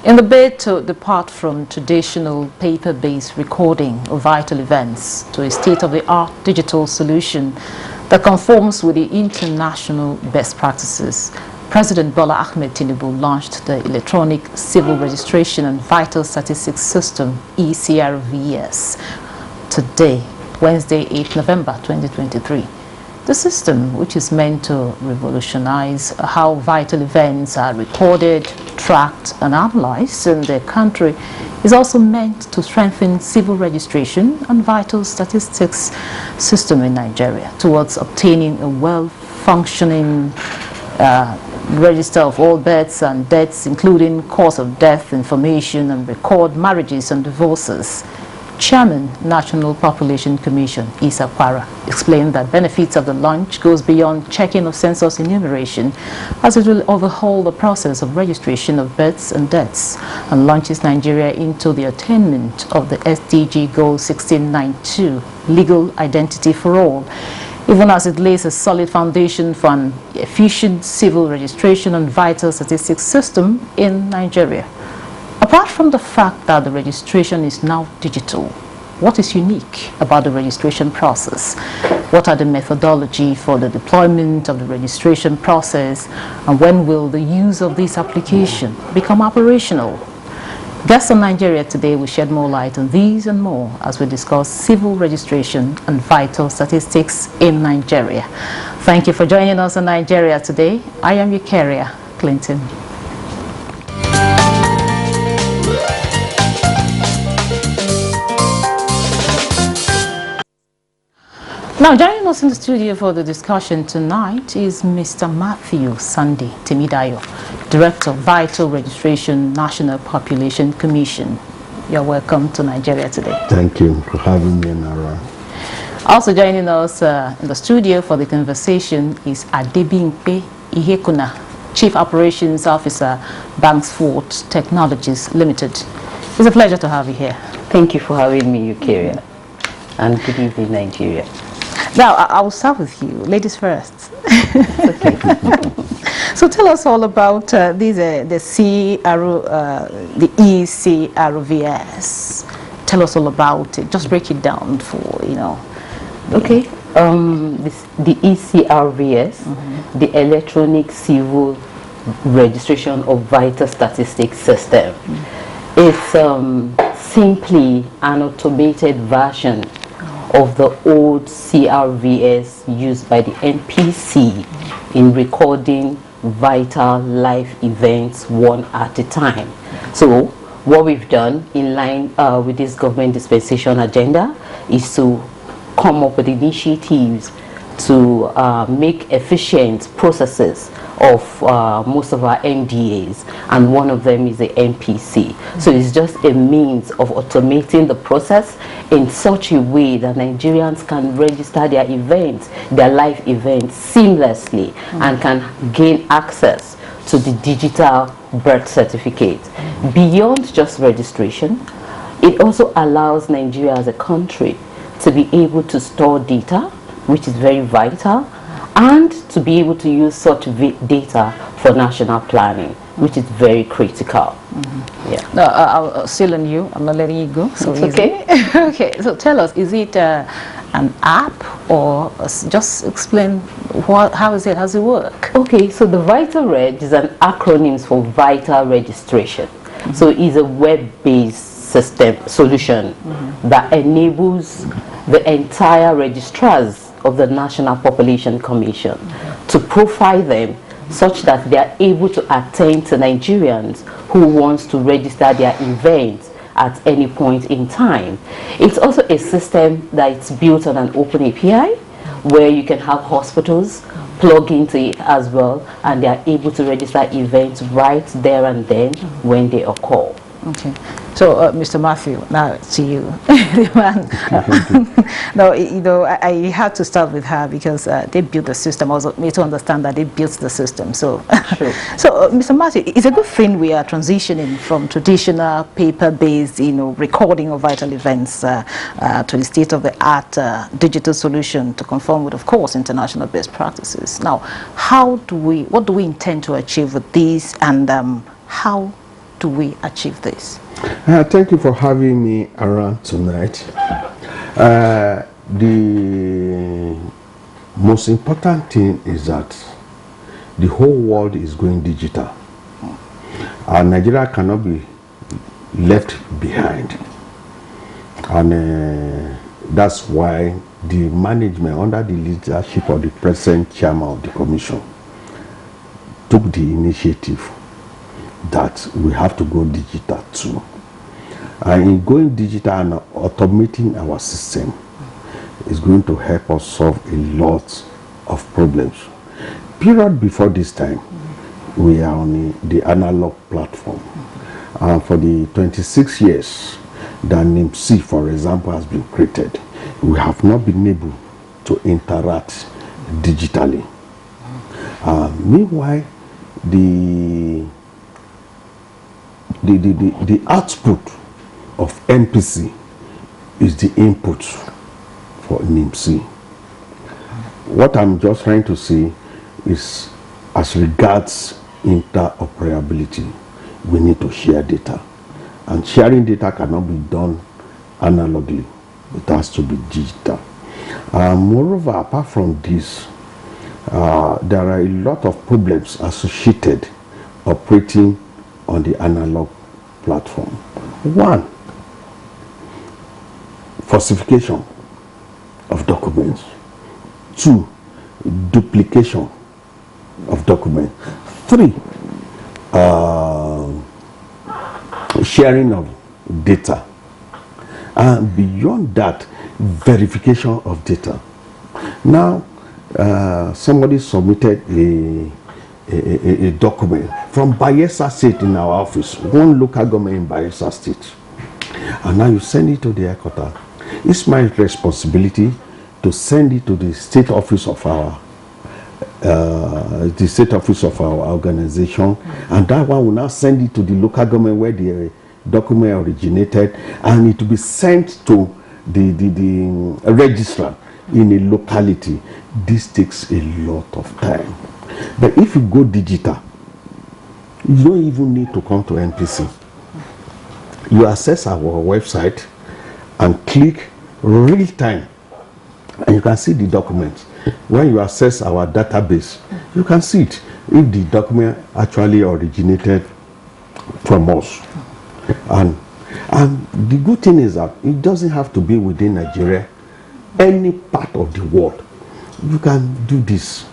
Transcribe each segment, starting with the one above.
In the bid to depart from traditional paper-based recording of vital events to a state-of-the-art digital solution that conforms with the international best practices, President Bola Ahmed Tinubu launched the Electronic Civil Registration and Vital Statistics System, ECRVS, today, Wednesday, 8 November 2023. The system, which is meant to revolutionize how vital events are recorded, tracked, and analyzed in the country, is also meant to strengthen civil registration and vital statistics system in Nigeria towards obtaining a well-functioning register of all births and deaths, including cause of death information, and record marriages and divorces. Chairman, National Population Commission, Isa Kwara, explained that benefits of the launch goes beyond checking of census enumeration, as it will overhaul the process of registration of births and deaths, and launches Nigeria into the attainment of the SDG Goal 1692, legal identity for all, even as it lays a solid foundation for an efficient civil registration and vital statistics system in Nigeria. Apart from the fact that the registration is now digital, what is unique about the registration process? What are the methodology for the deployment of the registration process, and when will the use of this application become operational? Guests on Nigeria today will shed more light on these and more as we discuss civil registration and vital statistics in Nigeria. Thank you for joining us in Nigeria today. I am your carrier, Clinton. Now, joining us in the studio for the discussion tonight is Mr. Matthew Sunday Temidayo, Director of Vital Registration, National Population Commission. You're welcome to Nigeria today. Thank you for having me, Nara. Also joining us in the studio for the conversation is Adebimpe Ihekuna, Chief Operations Officer, Banksford Technologies Limited. It's a pleasure to have you here. Thank you for having me, Eukarya. And good evening, Nigeria. Now, I will start with you. Ladies first. Okay. So tell us all about the ECRVS. Tell us all about it. Just break it down for, Okay. The ECRVS, the Electronic Civil Registration of Vital Statistics System, is simply an automated version of the old CRVS used by the NPC in recording vital life events one at a time. So what we've done in line with this government dispensation agenda is to come up with initiatives to make efficient processes of most of our MDAs, and one of them is the NPC. So it's just a means of automating the process in such a way that Nigerians can register their events, their life events seamlessly, and can gain access to the digital birth certificate. Beyond just registration, it also allows Nigeria as a country to be able to store data, which is very vital, and to be able to use such data for national planning, which is very critical. Yeah. No, I'll still on you. I'm not letting you go. So it's okay. Okay. So tell us, is it an app, or just explain how is it? How does it work? Okay. So the Vital Reg is an acronym for Vital Registration. So it's a web-based solution that enables the entire registrars of the National Population Commission to profile them such that they are able to attend to Nigerians who wants to register their events at any point in time. It's also a system that is built on an open API where you can have hospitals plug into it as well, and they are able to register events right there and then when they occur. Okay. So, Mr. Matthew, now to you. No, I had to start with her because they built the system. Also, me to understand that they built the system. So, sure. So, Mr. Matthew, it's a good thing we are transitioning from traditional paper-based, recording of vital events to the state-of-the-art digital solution to conform with, of course, international best practices. Now, what do we intend to achieve with these, and how do we achieve this? Thank you for having me around tonight. The most important thing is that the whole world is going digital. Nigeria cannot be left behind. And that's why the management, under the leadership of the present chairman of the commission, took the initiative that we have to go digital too. And in going digital and automating our system is going to help us solve a lot of problems. Period before this time, we are on the analog platform. And for the 26 years that NIMC, for example, has been created, we have not been able to interact digitally. Meanwhile, the output of MPC is the input for NIMC. What I'm just trying to say is, as regards interoperability, we need to share data. And sharing data cannot be done analogically. It has to be digital. Moreover, apart from this, there are a lot of problems associated operating on the analog platform. One, falsification of documents. Two, duplication of documents. Three, sharing of data. And beyond that, verification of data. Now, somebody submitted a document from Bayelsa State in our office, one local government in Bayelsa State. And now you send it to the headquarters. It's my responsibility to send it to the state office of our organization, and that one will now send it to the local government where the document originated, and it will be sent to the registrar in a locality. This takes a lot of time. But if you go digital, you don't even need to come to NPC. You access our website and click real time, and you can see the documents. When you access our database, you can see it, if the document actually originated from us. And the good thing is that it doesn't have to be within Nigeria. Any part of the world, you can do this.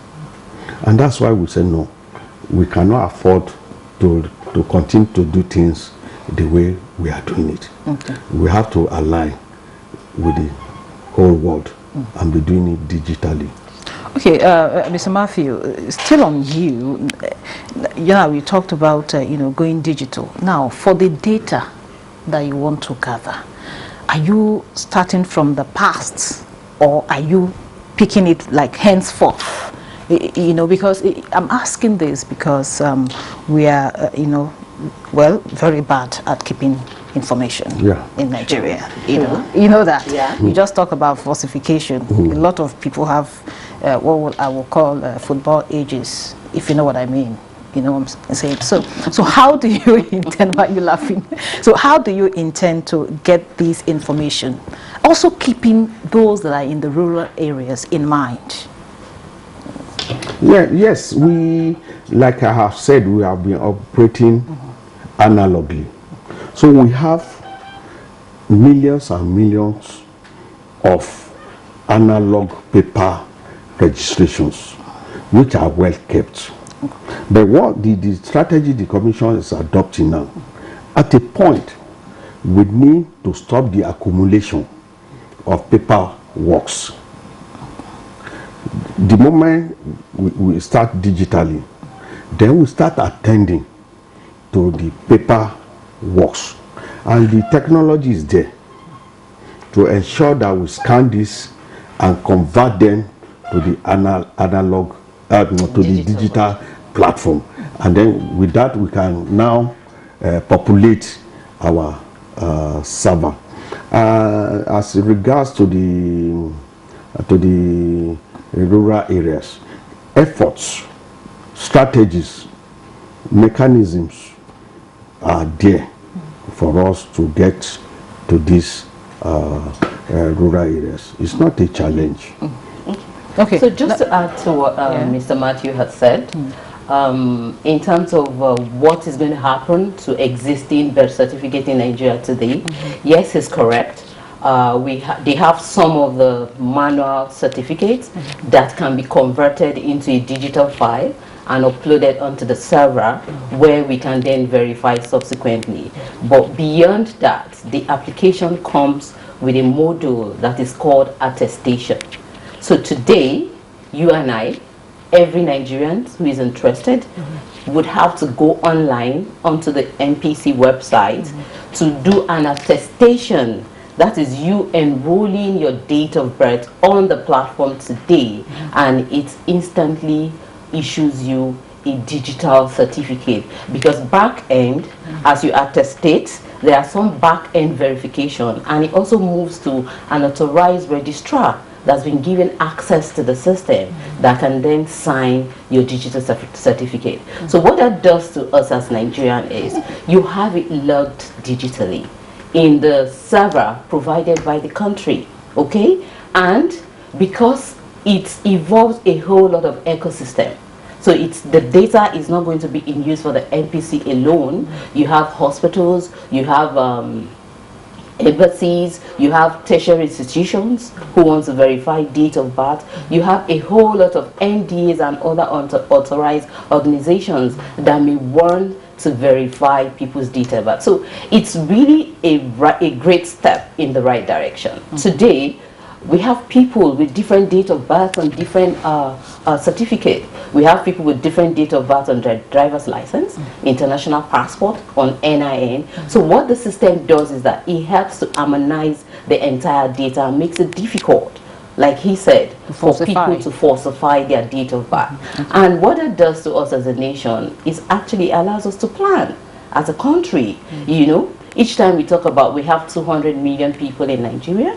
And that's why we say no, we cannot afford to continue to do things the way we are doing it. Okay. We have to align with the whole world and be doing it digitally. Okay, Mr. Matthew, still on you. We talked about going digital. Now, for the data that you want to gather, are you starting from the past, or are you picking it like henceforth? Because I'm asking this because we are, very bad at keeping information in Nigeria. You know that. Yeah. You just talk about falsification. A lot of people have what I will call football ages, if you know what I mean. You know what I'm saying? So how do you intend? Why are you laughing? So how do you intend to get this information? Also keeping those that are in the rural areas in mind. Yes, we, like I have said, we have been operating analogically. So we have millions and millions of analog paper registrations, which are well kept. But what the strategy the Commission is adopting now, at a point, we need to stop the accumulation of paper works. The moment we start digitally, then we start attending to the paper works. And the technology is there to ensure that we scan this and convert them to the analog, to the digital platform. And then with that, we can now populate our server. As regards to the rural areas, efforts, strategies, mechanisms are there for us to get to these rural areas. It's not a challenge. Okay. So just to add to what Mr. Matthew has said, in terms of what is going to happen to existing birth certificate in Nigeria today, yes, he's correct. They have some of the manual certificates that can be converted into a digital file and uploaded onto the server where we can then verify subsequently. But beyond that, the application comes with a module that is called attestation. So today, you and I, every Nigerian who is interested would have to go online onto the NPC website to do an attestation. That is you enrolling your date of birth on the platform today, and it instantly issues you a digital certificate. Because back end, as you attestate, there are some back end verification, and it also moves to an authorized registrar that's been given access to the system that can then sign your digital certificate. So what that does to us as Nigerian is you have it logged digitally in the server provided by the country, okay? And because it involves a whole lot of ecosystem, so the data is not going to be in use for the NPC alone. You have hospitals, you have embassies, you have tertiary institutions who want to verify date of birth, you have a whole lot of NDAs and other authorized organizations that may want to verify people's date of birth. So it's really a great step in the right direction. Today, we have people with different date of birth and different certificate. We have people with different date of birth on their driver's license, international passport, on NIN. So what the system does is that it helps to harmonize the entire data and makes it difficult, like he said, for people to falsify their date of birth. And what it does to us as a nation is actually allows us to plan as a country. You know, each time we talk about we have 200 million people in Nigeria,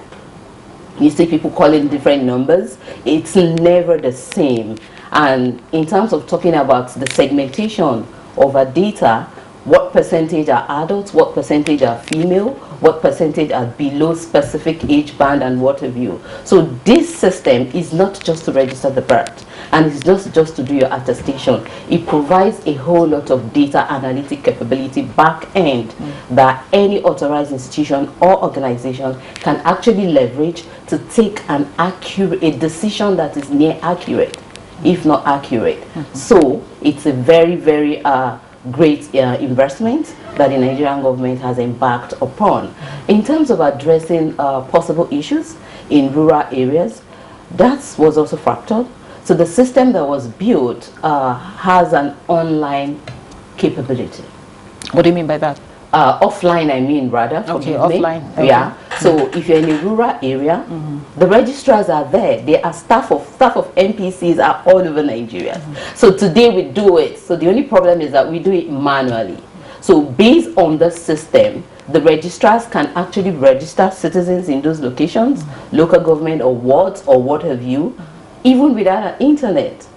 you see people calling different numbers. It's never the same. And in terms of talking about the segmentation of our data, what percentage are adults, what percentage are female, what percentage are below specific age band, and what have you. So this system is not just to register the birth, and it's just to do your attestation. It provides a whole lot of data analytic capability back end that any authorized institution or organization can actually leverage to take a decision that is near accurate, if not accurate. So it's a very, very great investment that the Nigerian government has embarked upon. In terms of addressing possible issues in rural areas, that was also factored. So the system that was built has an online capability. What do you mean by that? Offline, I mean, rather. Okay, offline. Okay. Yeah. So if you're in a rural area, the registrars are there. They are staff of NPCs are all over Nigeria. So today we do it. So the only problem is that we do it manually. So based on the system, the registrars can actually register citizens in those locations, local government or wards or what have you, even without an internet.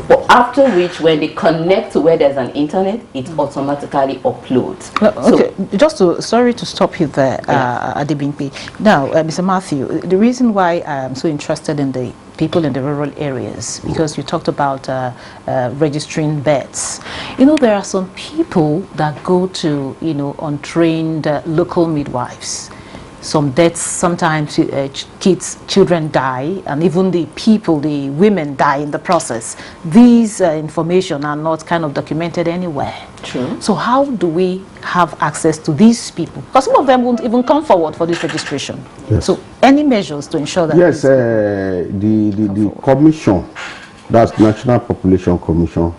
But after which, when they connect to where there's an internet, it automatically uploads. Okay, sorry to stop you there, Adebimpe. Now, Mr. Matthew, the reason why I'm so interested in the people in the rural areas, because you talked about registering births. You know, there are some people that go to, untrained local midwives. Some deaths, sometimes children die, and even the women die in the process. These information are not kind of documented anywhere. True. So how do we have access to these people? Because some of them won't even come forward for this registration. Yes. So any measures to ensure that? Yes, the commission, that's National Population Commission,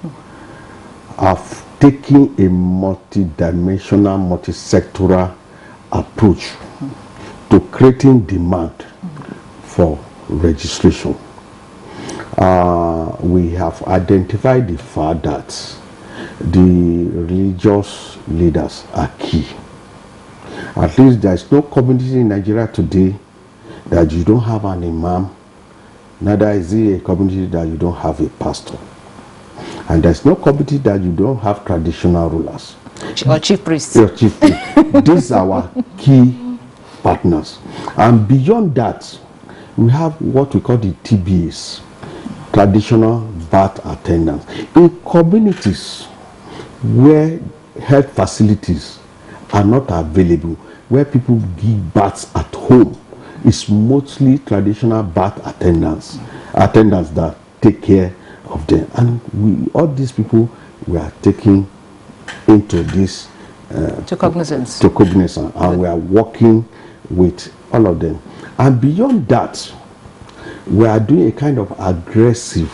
have taken a multi-dimensional, multi-sectoral approach to creating demand for registration. We have identified the fact that the religious leaders are key. At least there is no community in Nigeria today that you don't have an imam, neither is it a community that you don't have a pastor. And there's no community that you don't have traditional rulers. Or chief priests. Your chief priest. These are our key partners. And beyond that, we have what we call the TBAs, traditional birth attendants. In communities where health facilities are not available, where people give births at home, it's mostly traditional birth attendants that take care of them. And all these people we are taking into this To cognizance. And we are working with all of them. And beyond that, we are doing a kind of aggressive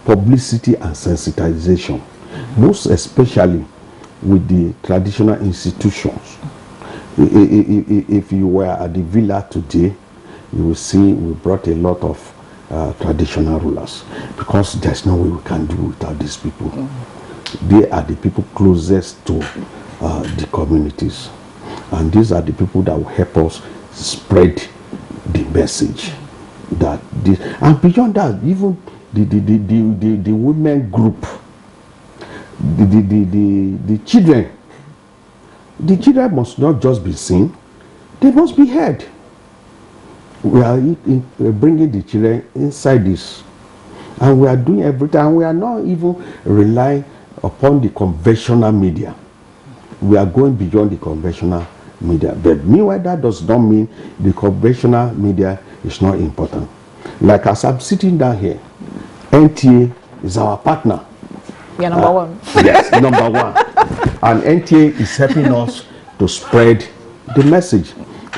publicity and sensitization, most especially with the traditional institutions. If you were at the villa today, you will see we brought a lot of traditional rulers, because there's no way we can do without these people. They are the people closest to the communities, and these are the people that will help us spread the message that this. And beyond that, even the women group, the children. The children must not just be seen, they must be heard. We are bringing the children inside this, and we are doing everything, and we are not even relying upon the conventional media. We are going beyond the conventional media. But meanwhile, that does not mean the conventional media is not important. Like as I'm sitting down here, NTA is our partner. We are number one. Yes, number one. And NTA is helping us to spread the message.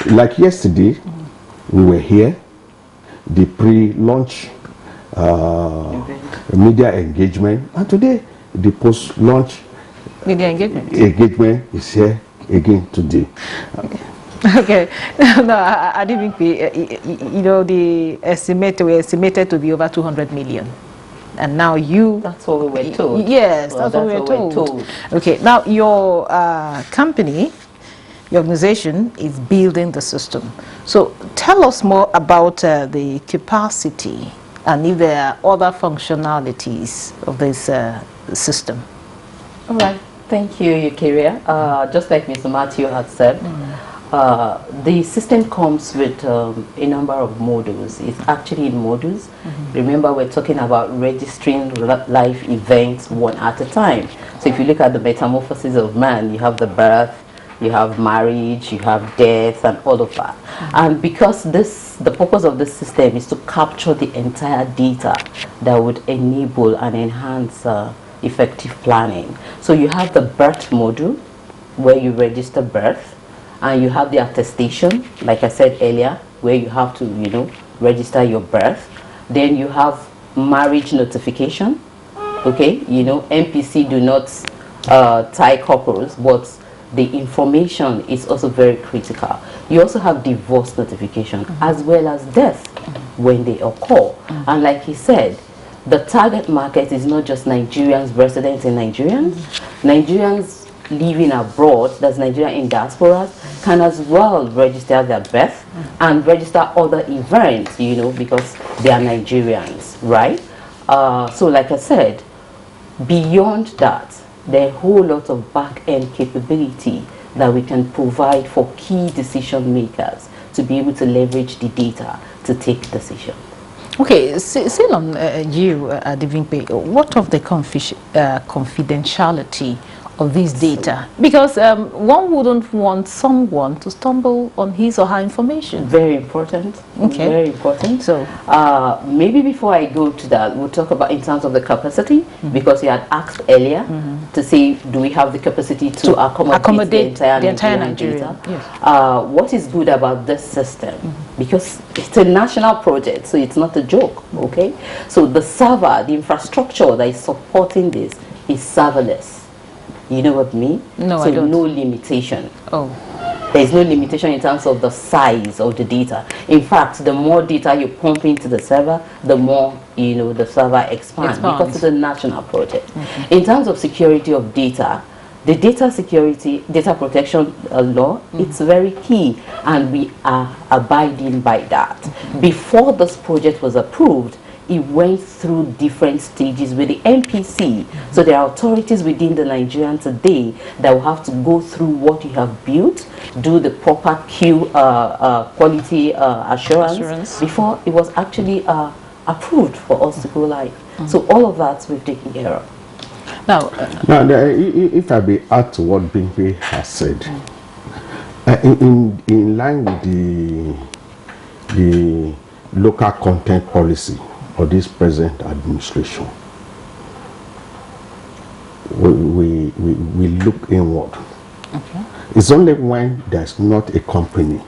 Like yesterday, we were here, the pre-launch media engagement, and today the post-launch Media engagement. Engagement is here again today. Okay. No, I didn't think you know, we estimated to be over 200 million. And now you... That's what we were told. Yes, that's what we were told. Okay, now your company, your organization is building the system. So tell us more about the capacity and if there are other functionalities of this system. All right. Thank you, Eukaria. Just like Mr. Matthew had said, the system comes with a number of modules. It's actually in modules. Remember, we're talking about registering life events one at a time. So if you look at the metamorphosis of man, you have the birth, you have marriage, you have death, and all of that. And because the purpose of this system is to capture the entire data that would enable and enhance effective planning. So you have the birth module, where you register birth, and you have the attestation, like I said earlier, where you have to, you know, register your birth. Then you have marriage notification. Okay, you know, NPC do not tie couples, but the information is also very critical. You also have divorce notification, as well as death when they occur. And like he said, the target market is not just Nigerians, residents in Nigerians. Nigerians living abroad, that's Nigeria in diaspora, can as well register their birth and register other events, you know, because they are Nigerians, right? So like I said, beyond that, there are a whole lot of back-end capability that we can provide for key decision makers to be able to leverage the data to take decisions. Okay, still on you, Adivimpe, what of the confidentiality of this data? Because one wouldn't want someone to stumble on his or her information. Very important. Okay. Very important. So maybe before I go to that, we'll talk about in terms of the capacity, because you had asked earlier to say, do we have the capacity to accommodate the entire Nigerian data? Yes. What is good about this system? Because it's a national project, so it's not a joke, okay? So the server, the infrastructure that is supporting this is serverless. You know what I mean? No, so I don't. No limitation. Oh. There's no limitation in terms of the size of the data. In fact, the more data you pump into the server, the more, you know, the server expands. Because it's a national project. In terms of security of data, the data protection law, it's very key, and we are abiding by that. Before this project was approved, it went through different stages with the MPC. So there are authorities within the Nigerian today that will have to go through what you have built, do the proper quality assurance before it was actually approved for us to go live. So all of that we've taken care of. Now, if I may add to what Bimpe has said, in line with the local content policy of this present administration, we look inward. okay. It's only when there's not a company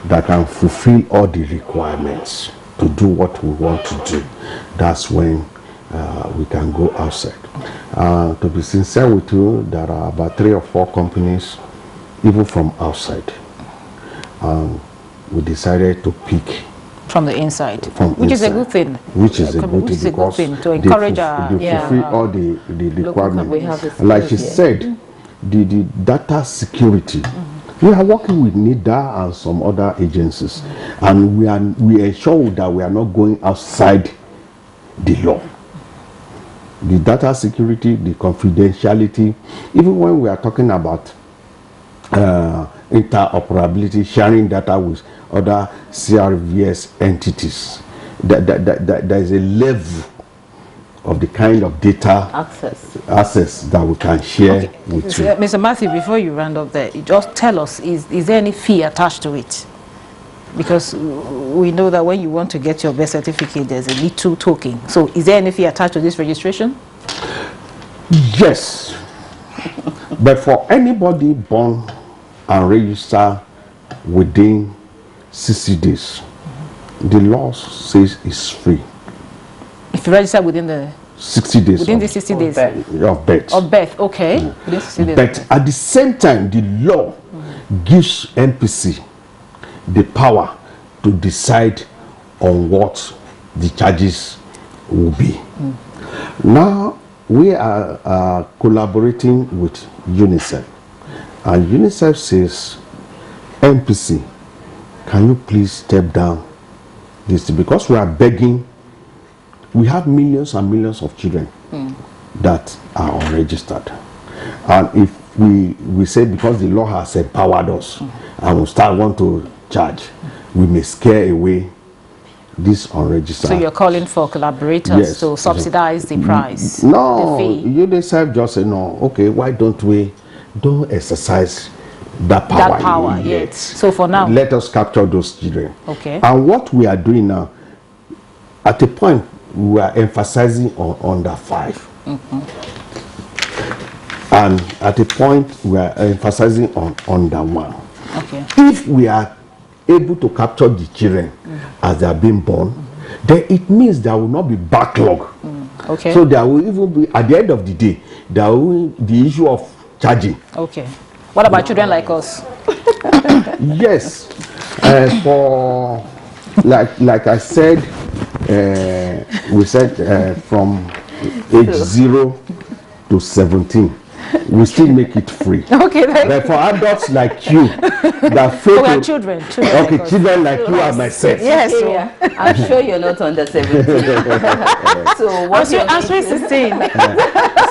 that can fulfill all the requirements to do what we want to do, that's when we can go outside. To be sincere with you, there are about 3 or 4 companies, even from outside. We decided to pick From the inside, which is a good thing. Which is a good thing to encourage they fulfill all the requirements. We have the Like she said, the data security. We are working with NIDA and some other agencies, and we ensure that we are not going outside the law. The data security, the confidentiality, even when we are talking about interoperability, sharing data with other CRVS entities, there is a level of the kind of data access that we can share with you. Mr. Matthew, before you round up there, just tell us, is there any fee attached to it? Because we know that when you want to get your birth certificate, there's a little token. So is there any fee attached to this registration? Yes. But for anybody born and registered within 60 days, the law says it's free. If you register within the 60 days. Within the 60 days of birth. Of birth, okay. Within 60 days. But at the same time, the law gives MPC the power to decide on what the charges will be. Now, we are collaborating with UNICEF, and UNICEF says, MPC, can you please step down this? Because we are begging, we have millions and millions of children that are unregistered. And if we say because the law has empowered us and we want to charge, we may scare away this unregistered. So you're calling for collaborators to subsidize the price? No, the fee. UNICEF just say no. Okay, why don't we exercise that power? That power, yes. So for now, let us capture those children. Okay. And what we are doing now, at a point, we are emphasizing on under 5. And at a point, we are emphasizing on under 1. Okay. If we are able to capture the children as they are being born, then it means there will not be backlog. Okay. So there will even be, at the end of the day, there will be the issue of charging. Okay. What about children like us? Yes. For like I said, we said from age 0 to 17. We still make it free. Okay, but for adults like you, that fail to children okay, like children like you and myself. Yes, I'm sure you're not under 17. So what's your answer 16?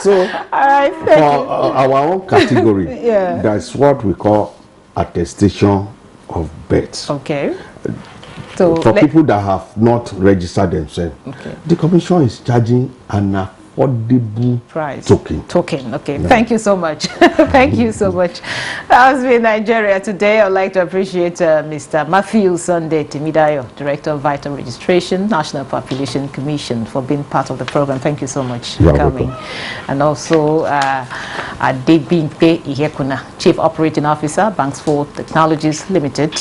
So all right, for our own category, that's what we call attestation of birth. Okay. So for people that have not registered themselves, the commission is charging an affordable price token. Okay. Thank you so much. Thank you so much. That has been Nigeria Today. I'd like to appreciate Mr. Matthew Sunday Timidayo, Director of Vital Registration, National Population Commission, for being part of the program. Thank you so much for coming. And also Adebimpe Ihekuna, Chief Operating Officer, Banksford Technologies Limited.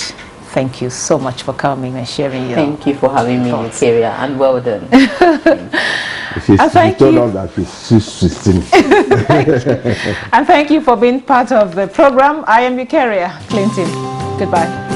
Thank you so much for coming and sharing your Thank you for having me, Nigeria, and well done. Thank you. That she's 16. And thank you for being part of the program. I am Eukaria Clinton. Goodbye.